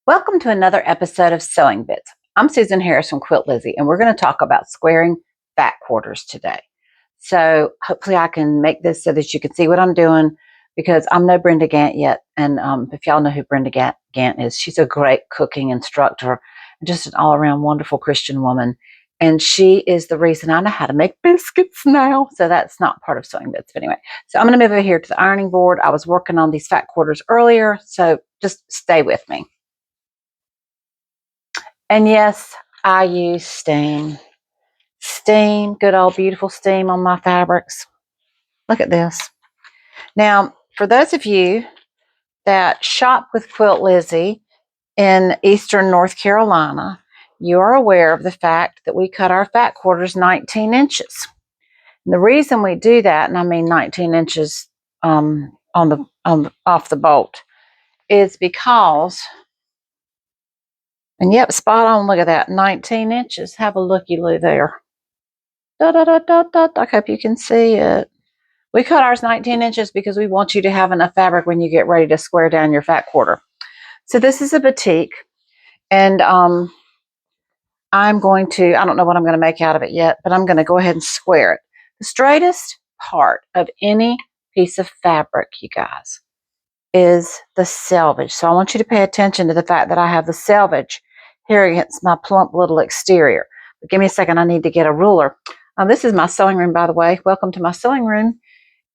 Welcome to another episode of Sewing Bits. I'm Susan Harris from Quilt Lizzie, and we're going to talk about squaring fat quarters today. So hopefully I can make this so that you can see what I'm doing, because I'm no Brenda Gant yet. And if y'all know who Brenda Gant is, she's a great cooking instructor, just an all-around wonderful Christian woman. And she is the reason I know how to make biscuits now. So that's not part of Sewing Bits. But anyway, so I'm going to move over here to the ironing board. I was working on these fat quarters earlier, so just stay with me. And yes, I use steam. Steam, good old beautiful steam on my fabrics. Look at this. Now, for those of you that shop with Quilt Lizzie in Eastern North Carolina, you are aware of the fact that we cut our fat quarters 19 inches. And the reason we do that, and I mean 19 inches off the bolt, is because, and yep, spot on, look at that, 19 inches. Have a looky-loo there. I hope you can see it. We cut ours 19 inches because we want you to have enough fabric when you get ready to square down your fat quarter. So this is a batik, and I'm going to, I don't know what I'm going to make out of it yet, but I'm going to go ahead and square it. The straightest part of any piece of fabric, you guys, is the selvage. So I want you to pay attention to the fact that I have the selvage here against my plump little exterior. But give me a second, I need to get a ruler. This is my sewing room, by the way. Welcome to my sewing room.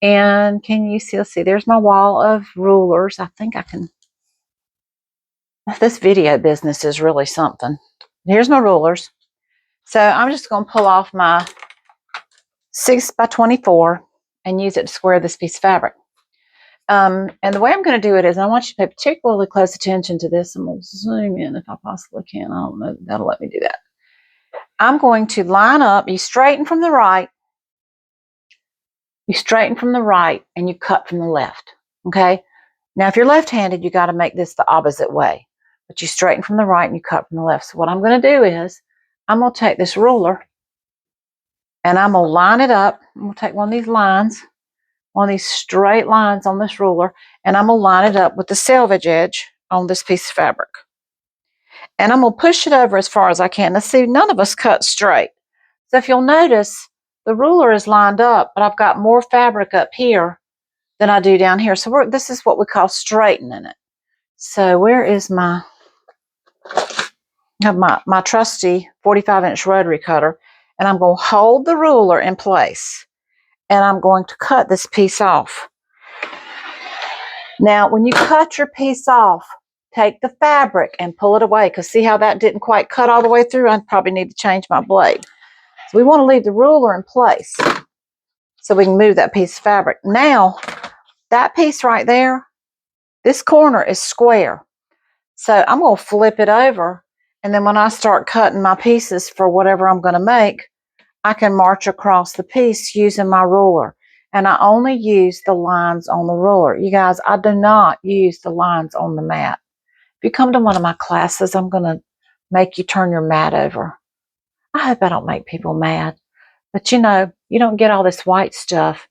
And can you see, let's see, there's my wall of rulers. I think I can, this video business is really something. Here's my rulers. So I'm just going to pull off my 6 by 24 and use it to square this piece of fabric. And the way I'm going to do it is I want you to pay particularly close attention to this. I'm going to zoom in if I possibly can. I don't know, that'll let me do that. I'm going to line up, you straighten from the right. You straighten from the right and you cut from the left, okay? Now, if you're left-handed, you got to make this the opposite way. But you straighten from the right and you cut from the left. So what I'm going to do is I'm going to take this ruler and I'm going to line it up. I'm going to take one of these lines, one of these straight lines on this ruler, and I'm going to line it up with the selvage edge on this piece of fabric. And I'm going to push it over as far as I can. Now, see, none of us cut straight. So if you'll notice, the ruler is lined up, but I've got more fabric up here than I do down here. So this is what we call straightening it. So where is my trusty 45-inch rotary cutter, and I'm going to hold the ruler in place, and I'm going to cut this piece off. Now, when you cut your piece off, take the fabric and pull it away, because see how that didn't quite cut all the way through? I probably need to change my blade. So we want to leave the ruler in place so we can move that piece of fabric. Now, that piece right there, this corner is square. So I'm going to flip it over, and then when I start cutting my pieces for whatever I'm going to make, I can march across the piece using my ruler. And I only use the lines on the ruler. You guys, I do not use the lines on the mat. If you come to one of my classes, I'm going to make you turn your mat over. I hope I don't make people mad. But you know, you don't get all this white stuff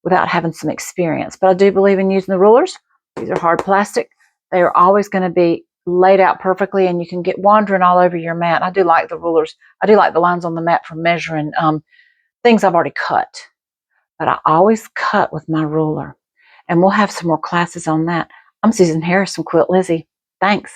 without having some experience. But I do believe in using the rulers. These are hard plastic. They are always going to be laid out perfectly, and you can get wandering all over your mat. I do like the rulers. I do like the lines on the mat for measuring things I've already cut. But I always cut with my ruler. And we'll have some more classes on that. I'm Susan Harris from Quilt Lizzie. Thanks.